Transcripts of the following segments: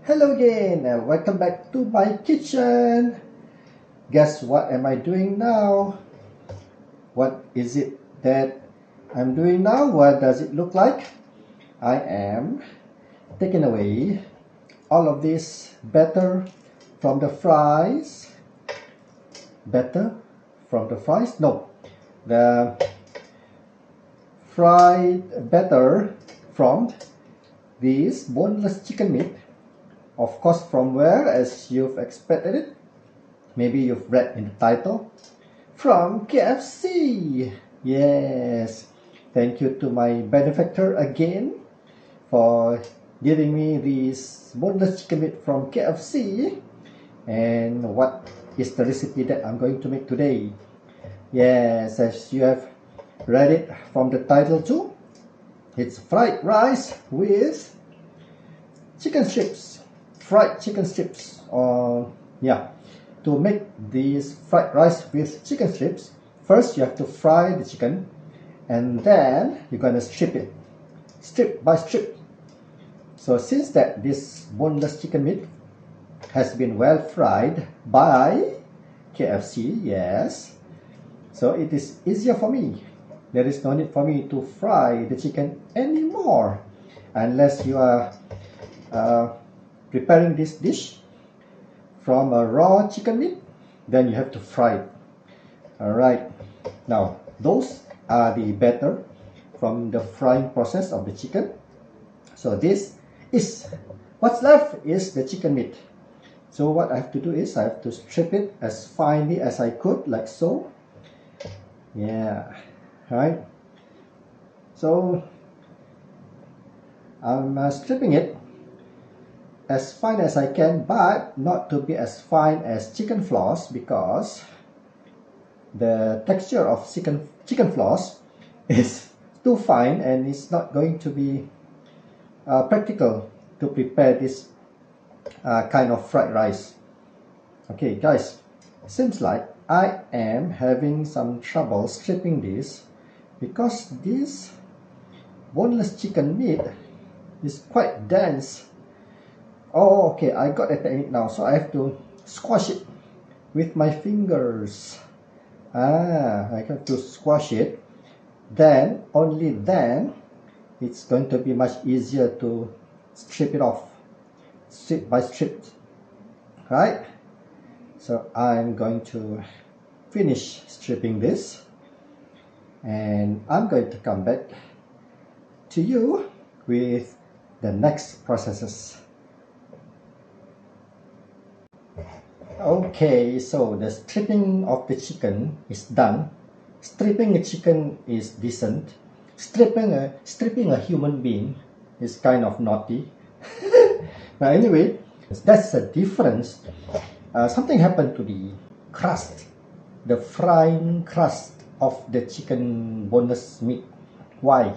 Hello again and welcome back to my kitchen. Guess what am I doing now? What is it that I'm doing now? What does it look like? I am taking away all of this batter from the fries. Batter from the fries? No. The fried batter from this boneless chicken meat. Of course, from where, as you've expected it, maybe you've read in the title, from KFC. Yes, thank you to my benefactor again for giving me this boneless chicken meat from KFC. And what is the recipe that I'm going to make today? Yes, as you have read it from the title too, it's fried rice with chicken strips. Fried chicken strips. To make this fried rice with chicken strips, first you have to fry the chicken and then you're gonna strip it, strip by strip. So since that this boneless chicken meat has been well fried by KFC, yes, so it is easier for me. There is no need for me to fry the chicken anymore unless you are preparing this dish from a raw chicken meat, then you have to fry it. Alright, now those are the batter from the frying process of the chicken. So this is what's left is the chicken meat. So what I have to do is I have to strip it as finely as I could, like so. Yeah, right. So I'm stripping it as fine as I can, but not to be as fine as chicken floss, because the texture of chicken floss is too fine and it's not going to be practical to prepare this kind of fried rice. Okay guys, seems like I am having some trouble stripping this because this boneless chicken meat is quite dense. Oh, okay, I got a technique now. So I have to squash it with my fingers. I have to squash it. Then, only then, it's going to be much easier to strip it off. Strip by strip. Right? So I'm going to finish stripping this. And I'm going to come back to you with the next processes. Okay, so the stripping of the chicken is done. Stripping a chicken is decent. Stripping a human being is kind of naughty. Now anyway, that's a difference. Something happened to the crust, the frying crust of the chicken boneless meat. Why?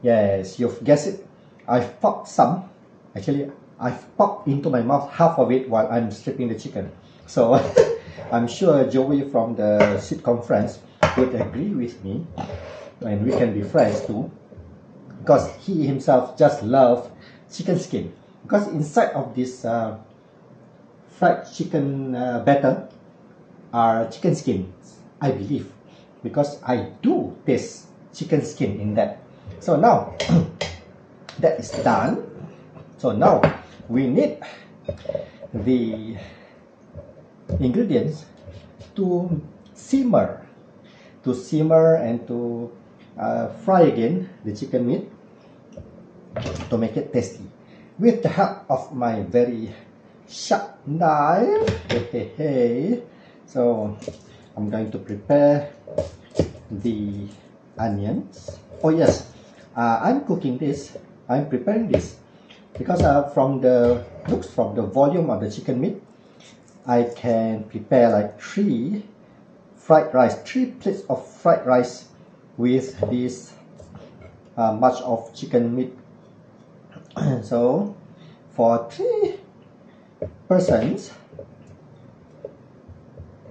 Yes, you've guessed it. I've popped some. Actually, I've popped into my mouth half of it while I'm stripping the chicken. So I'm sure Joey from the sitcom Friends would agree with me, and we can be friends too, because he himself just loves chicken skin. Because inside of this fried chicken batter are chicken skins, I believe, because I do taste chicken skin in that. So now that is done. So now we need the ingredients to simmer and to fry again the chicken meat to make it tasty with the help of my very sharp knife. So I'm going to prepare the onions. Oh yes, I'm cooking this, I'm preparing this because from the looks, from the volume of the chicken meat, I can prepare like 3 plates of fried rice with this much of chicken meat. So for 3 persons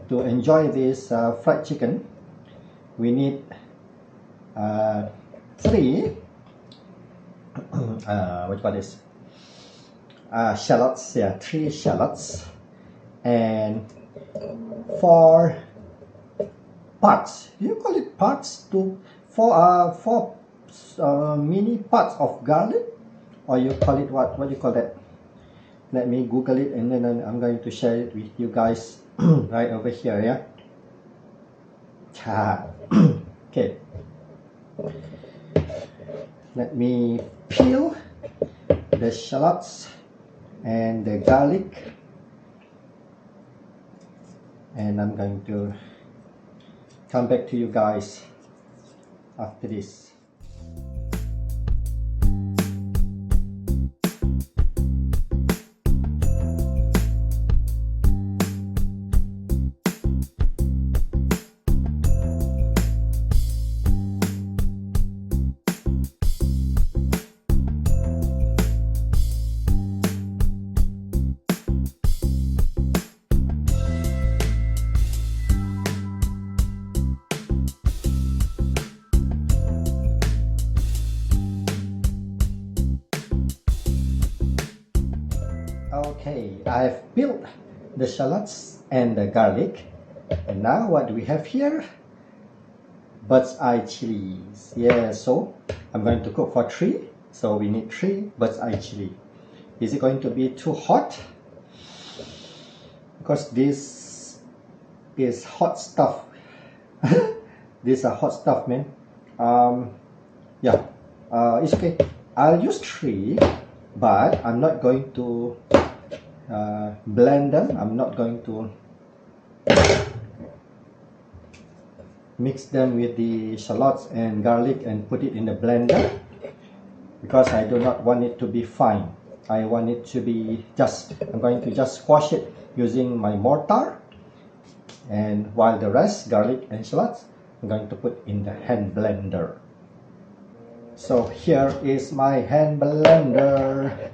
to enjoy this fried chicken, we need 3 what you call this, shallots, yeah, 3 shallots, and 4 parts. Do you call it parts? Four mini parts of garlic, or you call it what? What do you call that? Let me Google it, and then I'm going to share it with you guys right over here. Yeah. Okay. Let me peel the shallots and the garlic, and I'm going to come back to you guys after this. Okay, I've peeled the shallots and the garlic, and now what do we have here? Bird's eye chilies. Yeah, so I'm going to cook for 3, so we need 3 bird's eye chili. Is it going to be too hot? Because this is hot stuff. These are hot stuff, man. Yeah, it's okay. I'll use 3, but I'm not going to blend them. I'm not going to mix them with the shallots and garlic and put it in the blender, because I do not want it to be fine. I want it to be I'm going to just squash it using my mortar, and while the rest, garlic and shallots, I'm going to put in the hand blender. So here is my hand blender.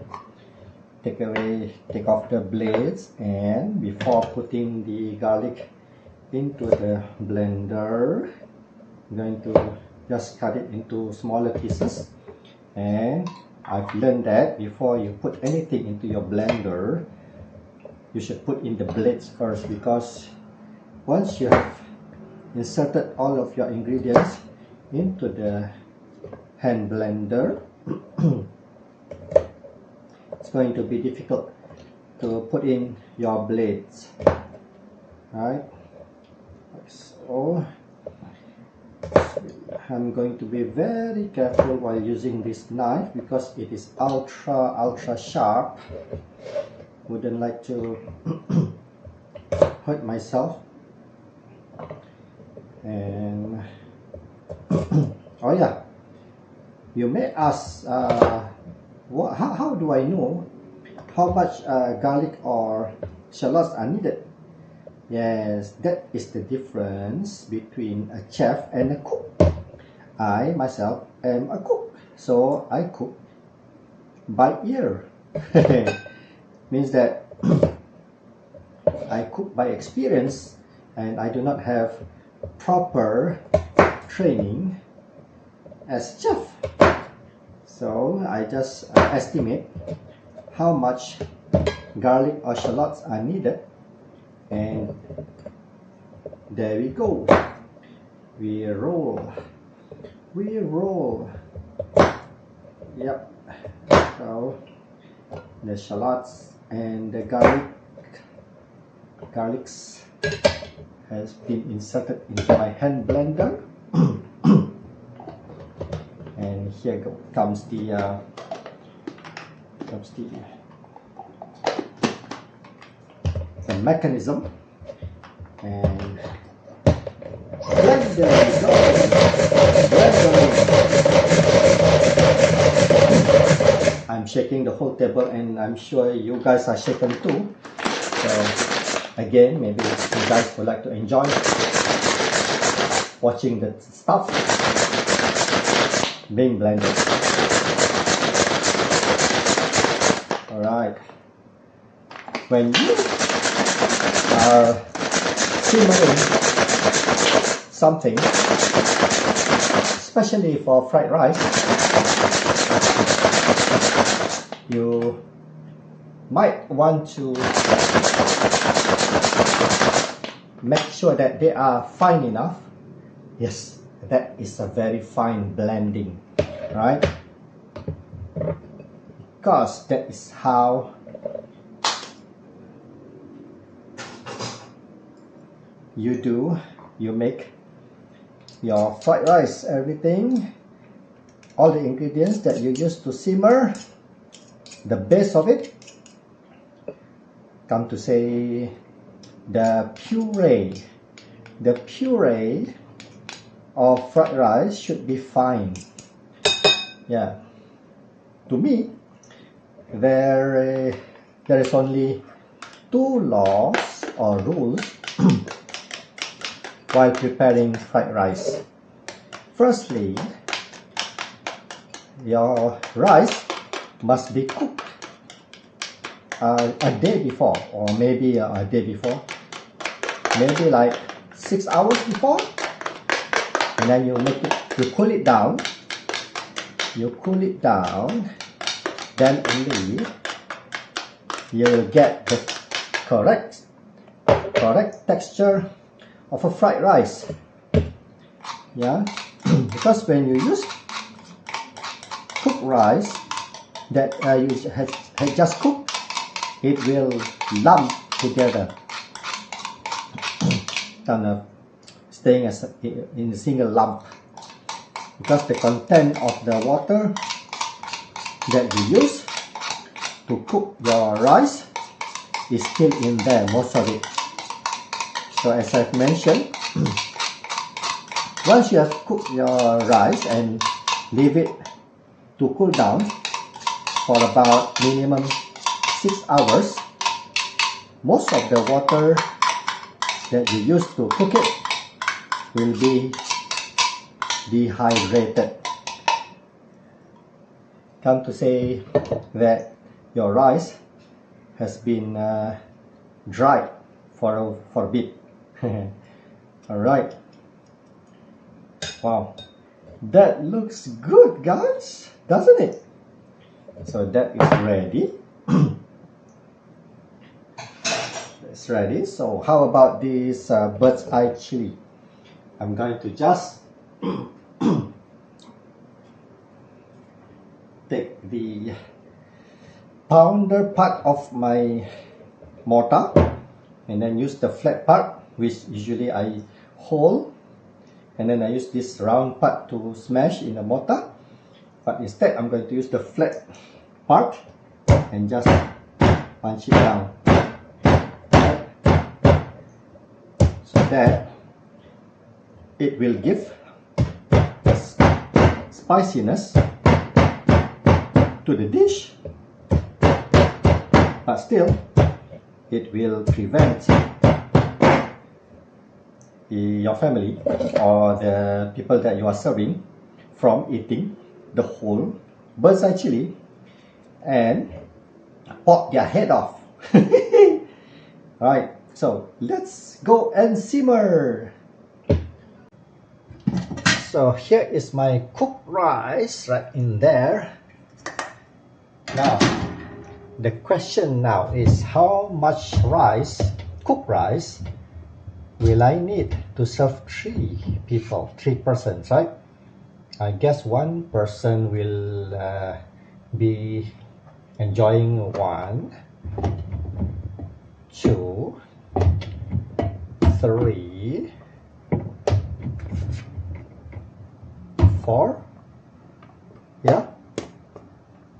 Take off the blades, and before putting the garlic into the blender, I'm going to just cut it into smaller pieces. And I've learned that before you put anything into your blender, you should put in the blades first, because once you have inserted all of your ingredients into the hand blender, it's going to be difficult to put in your blades. Right? So I'm going to be very careful while using this knife, because it is ultra sharp. Wouldn't like to hurt myself. And oh yeah, you may ask, how do I know how much garlic or shallots are needed? Yes, that is the difference between a chef and a cook. I myself am a cook, so I cook by ear. Means that I cook by experience, and I do not have proper training as chef. So I just estimate how much garlic or shallots are needed, and there we go. We roll. Yep. So the shallots and the garlics has been inserted into my hand blender. And here comes the mechanism, and blender. I'm shaking the whole table, and I'm sure you guys are shaken too. So again, maybe you guys would like to enjoy watching the stuff being blended. Alright, when you are simmering something, especially for fried rice, you might want to make sure that they are fine enough. Yes, that is a very fine blending, right? Because that is how you make your fried rice. Everything, all the ingredients that you use to simmer, the base of it, come to say the puree of fried rice should be fine. Yeah, to me, there is only two laws or rules while preparing fried rice. Firstly, your rice must be cooked a day before, or maybe a day before, maybe like 6 hours before, and then you cool it down, then only you will get the correct texture of a fried rice. Yeah, because when you use cooked rice that you had just cooked, it will lump together, kind of staying as in a single lump, because the content of the water that you use to cook your rice is still in there, most of it. So as I've mentioned, once you have cooked your rice and leave it to cool down for about minimum 6 hours, most of the water that you use to cook it will be dehydrated. Come to say that your rice has been dried for a bit. Alright, wow, that looks good, guys, doesn't it? So that is ready. It's ready. So how about this bird's eye chili? I'm going to just take the pounder part of my mortar and then use the flat part, which usually I hold, and then I use this round part to smash in the mortar, but instead I'm going to use the flat part and just punch it down, so that it will give spiciness to the dish, but still it will prevent your family or the people that you are serving from eating the whole bird's eye chili and pop their head off. Alright, so let's go and simmer. So here is my cooked rice right in there. Now the question now is, how much rice, cooked rice, will I need to serve 3 people, 3 persons, right? I guess 1 person will be enjoying 1, 2, 3, 4. Yeah,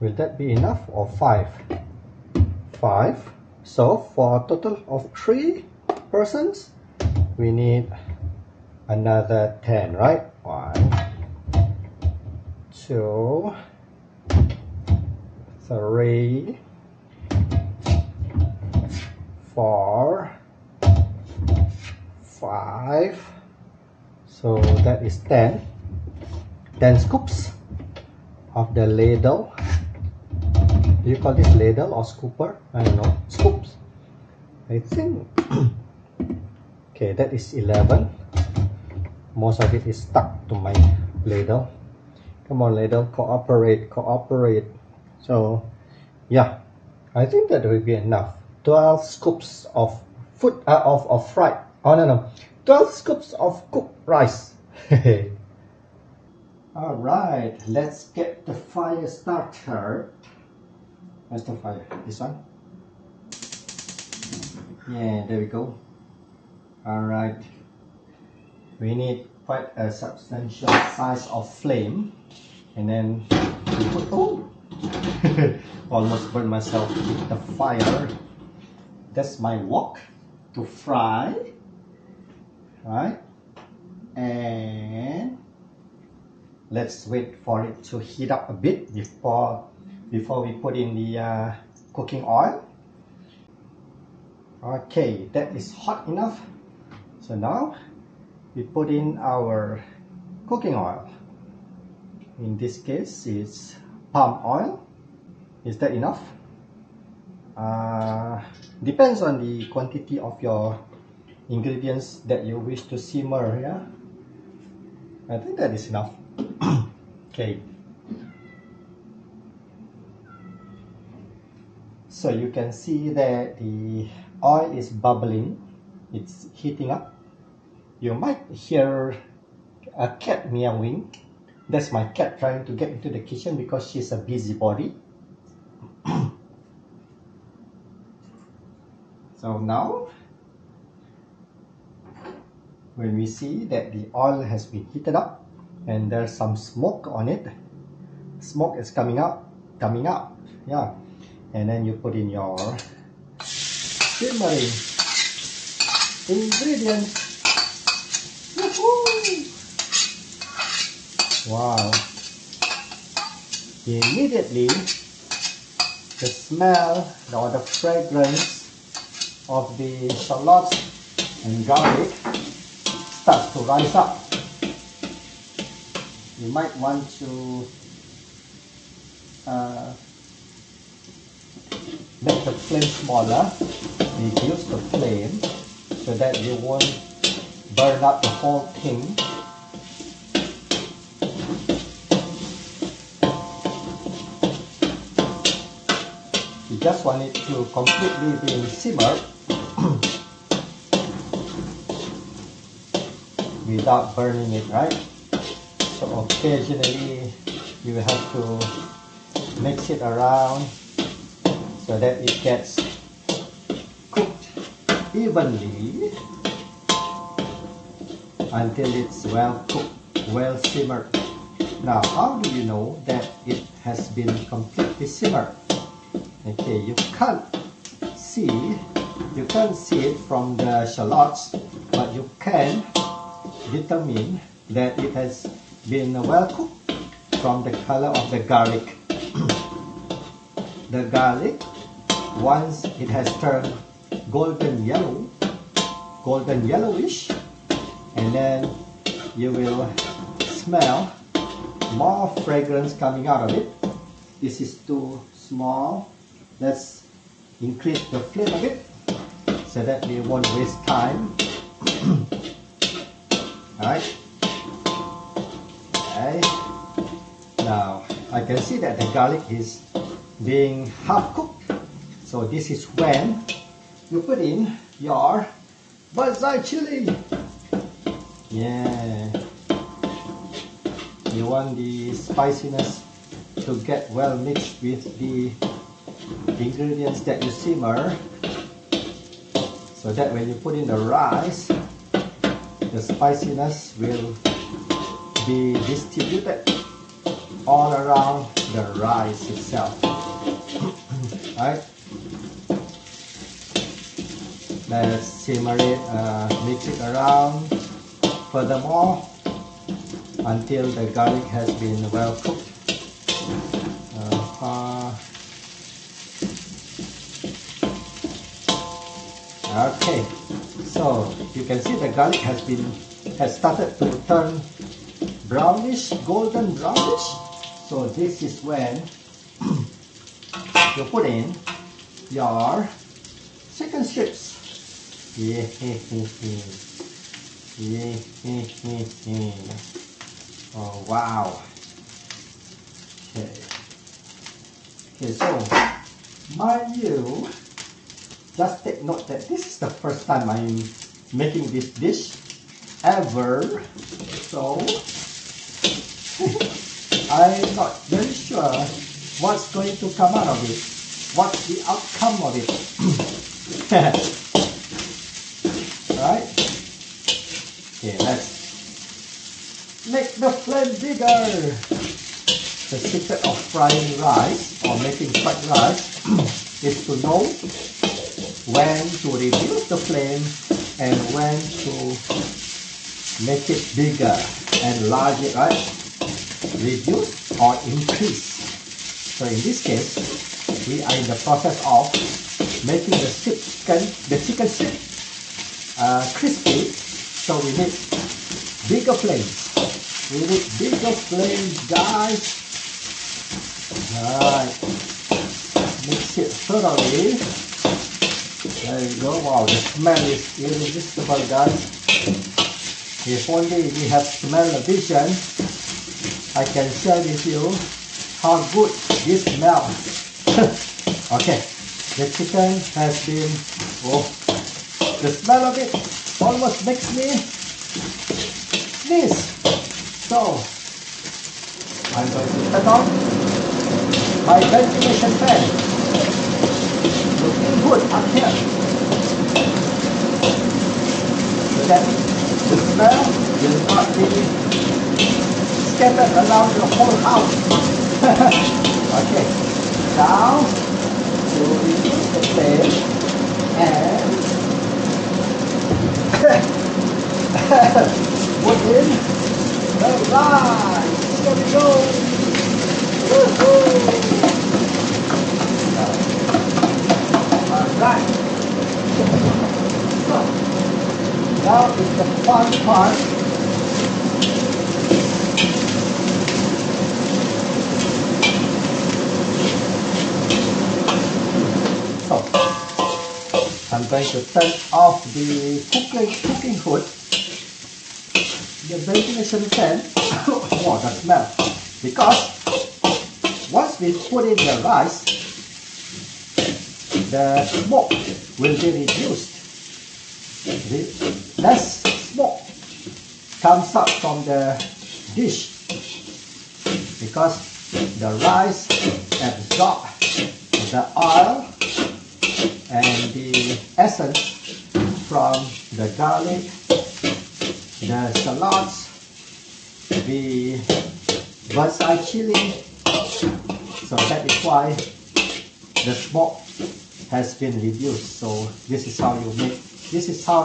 will that be enough, or 5? 5. So for a total of 3 persons, we need another 10, right? 1, 2, 3, 4, 5. So that is 10 scoops of the ladle. Do you call this ladle or scooper? I don't know. Scoops, I think. Okay, that is 11. Most of it is stuck to my ladle. Come on, ladle, cooperate. So yeah, I think that will be enough. 12 scoops of fried. Oh no, 12 scoops of cooked rice. All right, let's get the fire started. Where's the fire? This one? Yeah, there we go. All right, we need quite a substantial size of flame, and then we put, oh, almost burned myself with the fire. That's my wok to fry, right? And let's wait for it to heat up a bit before we put in the cooking oil. Okay, that is hot enough. So now we put in our cooking oil. In this case, it's palm oil. Is that enough? Depends on the quantity of your ingredients that you wish to simmer. Yeah, I think that is enough. Okay, so you can see that the oil is bubbling, it's heating up. You might hear a cat meowing. That's my cat trying to get into the kitchen because she's a busybody. So now, when we see that the oil has been heated up and there's some smoke on it, smoke is coming up, yeah. And then you put in your simmering ingredients. Woohoo! Wow! Immediately, the smell or the fragrance of the shallots and garlic starts to rise up. You might want to make the flame smaller, reduce the flame so that you won't burn up the whole thing. You just want it to completely be simmered without burning it, right? So occasionally you have to mix it around so that it gets cooked evenly until it's well cooked, well simmered. Now, how do you know that it has been completely simmered? Okay, you can't see it from the shallots, but you can determine that it has been well cooked from the color of the garlic. The garlic, once it has turned golden yellowish, and then you will smell more fragrance coming out of it. This is too small. Let's increase the flame a bit so that we won't waste time. Alright. Okay. Now I can see that the garlic is being half cooked. So this is when you put in your bird's eye chili. Yeah. You want the spiciness to get well mixed with the ingredients that you simmer, so that when you put in the rice, the spiciness will be distributed all around the rice itself. Right? Let's simmer it, mix it around furthermore until the garlic has been well cooked. Okay, so you can see the garlic has started to turn brownish, golden brownish. So this is when you put in your chicken strips. Yeah. Oh wow. Okay. So Mind you, just take note that this is the first time I'm making this dish ever, so I'm not very sure what's going to come out of it, what's the outcome of it. Right? Okay, let's make the flame bigger. The secret of frying rice or making fried rice is to know when to reduce the flame and when to make it bigger and larger, right? Reduce or increase. So in this case, we are in the process of making the chicken strip crispy. So we need bigger flames. We need bigger flames, guys. Alright, mix it thoroughly. There you go. Wow, the smell is irresistible, guys. If only we have smell-o-vision, I can share with you how good this smells. Okay, the chicken has been, the smell of it almost makes me sneeze. So, I'm going to turn on my ventilation fan. Looking good up here. So that the smell will not be scattered around the whole house. Okay, now to reduce the flame and put in the rice. Here we go. Woohoo! Alright. So, now is the fun part. So, I'm going to turn off the cooking hood. The ventilation fan. Wow, the smell. Because once we put in the rice, the smoke will be reduced. Less smoke comes out from the dish because the rice absorbs the oil and the essence from the garlic, the shallots, the bird's eye chili. So that is why the smoke has been reduced. So this is how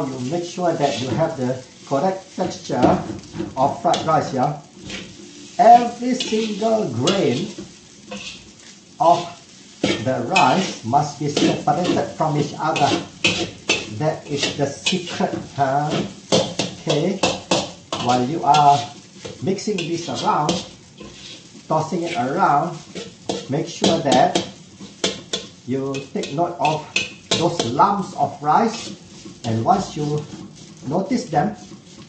you make sure that you have the correct texture of fried rice. Yeah, every single grain of the rice must be separated from each other. That is the secret. Okay, while you are mixing this around, tossing it around, make sure that you take note of those lumps of rice, and once you notice them,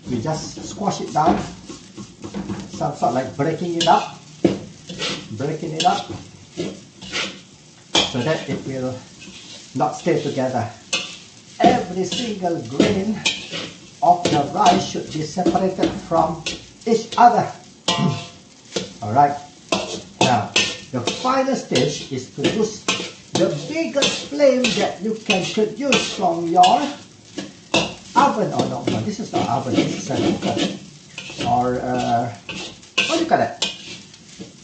you just squash it down, some sort like breaking it up, so that it will not stay together. Every single grain of the rice should be separated from each other. Alright, now the final stage is to use the biggest flame that you can produce from your oven. Oh no, this is not oven, this is a cooker. Or what do you call that?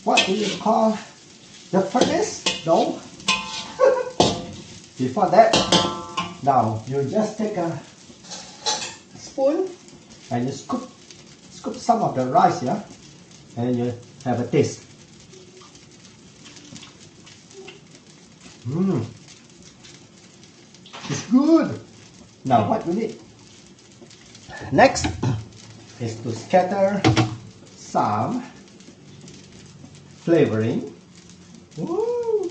What do you call the furnace? No. Before that, now you just take a spoon and you scoop some of the rice, yeah, and you have a taste. It's good. Now what we need next is to scatter some flavoring. Woo.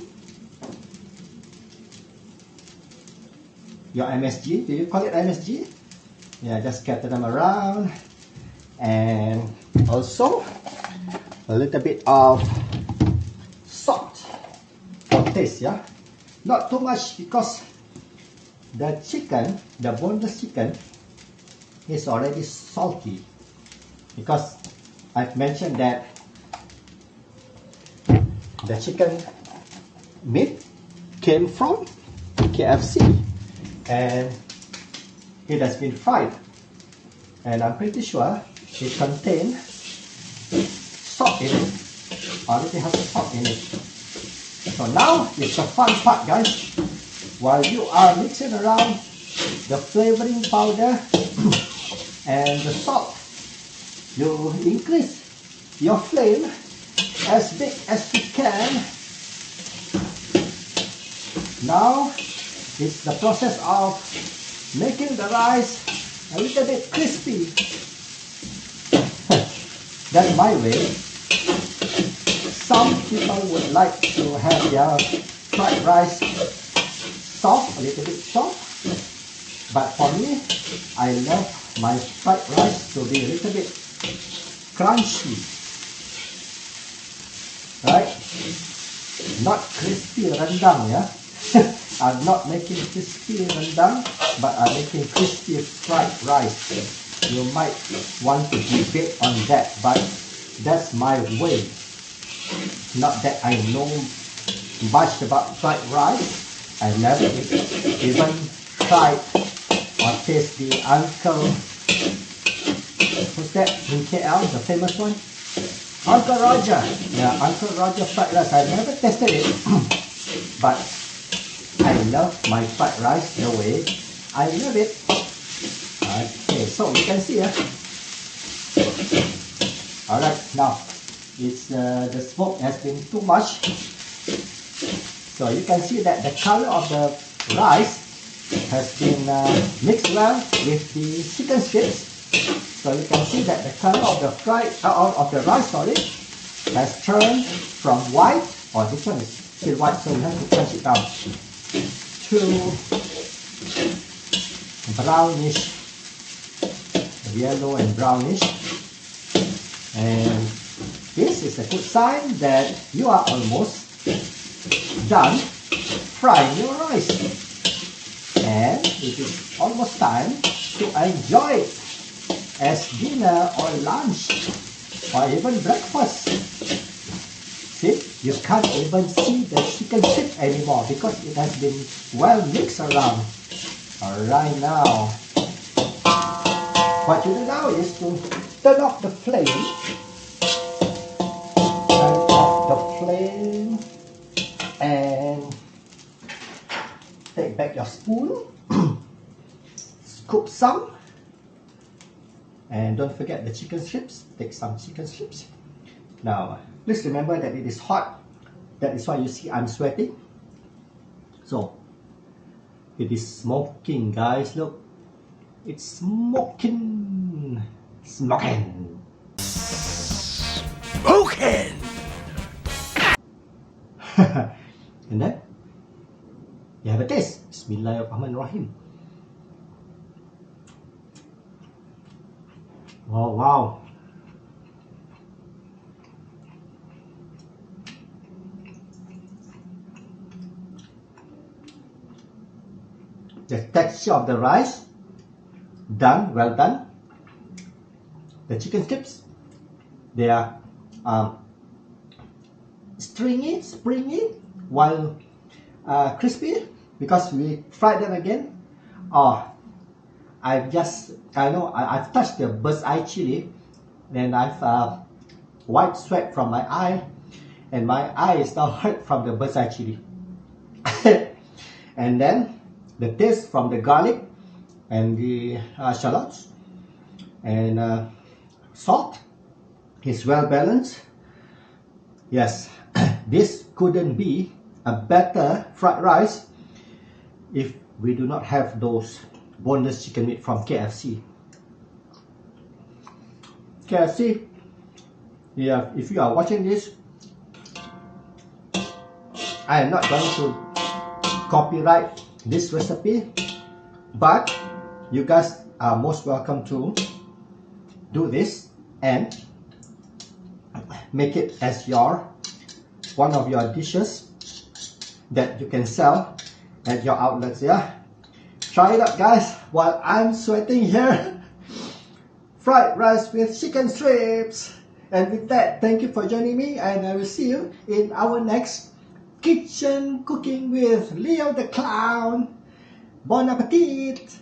Your MSG, do you call it MSG? Yeah, just scatter them around. And also a little bit of salt for taste, yeah. not too much because the chicken, the boneless chicken, is already salty. Because I've mentioned that the chicken meat came from KFC and it has been fried, and I'm pretty sure it contains salt in it. Already has salt in it. So now it's the fun part, guys. While you are mixing around the flavoring powder and the salt, you increase your flame as big as you can. Now it's the process of making the rice a little bit crispy. That's my way. Some people would like to have their fried rice soft, a little bit soft. But for me, I love my fried rice to be a little bit crunchy. Right? Not crispy rendang, yeah? I'm not making crispy rendang, but I'm making crispy fried rice. You might want to debate on that, but that's my way. Not that I know much about fried rice. I never even tried or taste the Uncle, who's that in KL, the famous one? Uncle Roger. Yeah, Uncle Roger fried rice. I never tasted it, but I love my fried rice the way I love it. Okay, so you can see. Alright, now it's the smoke has been too much. So you can see that the color of the rice has been mixed well with the chicken strips. So you can see that the color of the rice, has turned from white, or this one is still white, so you have to crunch it down, to brownish, yellow and brownish. And this is a good sign that you are almost done frying your rice, and it is almost time to enjoy it as dinner or lunch or even breakfast. See, you can't even see the chicken strip anymore because it has been well mixed around. Alright, now what you do now is to turn off the flame. Turn off the flame and take back your spoon. Scoop some. And don't forget the chicken strips. Take some chicken strips. Now, please remember that it is hot. That is why you see I'm sweating. So, it is smoking, guys. Look. It's smoking. Smoking. Smoking. And then, you have a taste. Bismillahirrahmanirrahim. Oh, wow. The texture of the rice, done, well done. The chicken strips, they are springy, while crispy because we fried them again. Oh, I've touched the bird's eye chili, and I've wiped sweat from my eye, and my eye is now hurt from the bird's eye chili. And then the taste from the garlic and the shallots and salt is well balanced. Yes, this couldn't be a better fried rice if we do not have those boneless chicken meat from KFC. KFC, yeah, if you are watching this, I am not going to copyright this recipe, but you guys are most welcome to do this and make it as one of your dishes that you can sell at your outlets. Yeah, try it out, guys, while I'm sweating here. Fried rice with chicken strips. And with that, thank you for joining me, and I will see you in our next kitchen cooking with Leo the Clown. Bon appetit!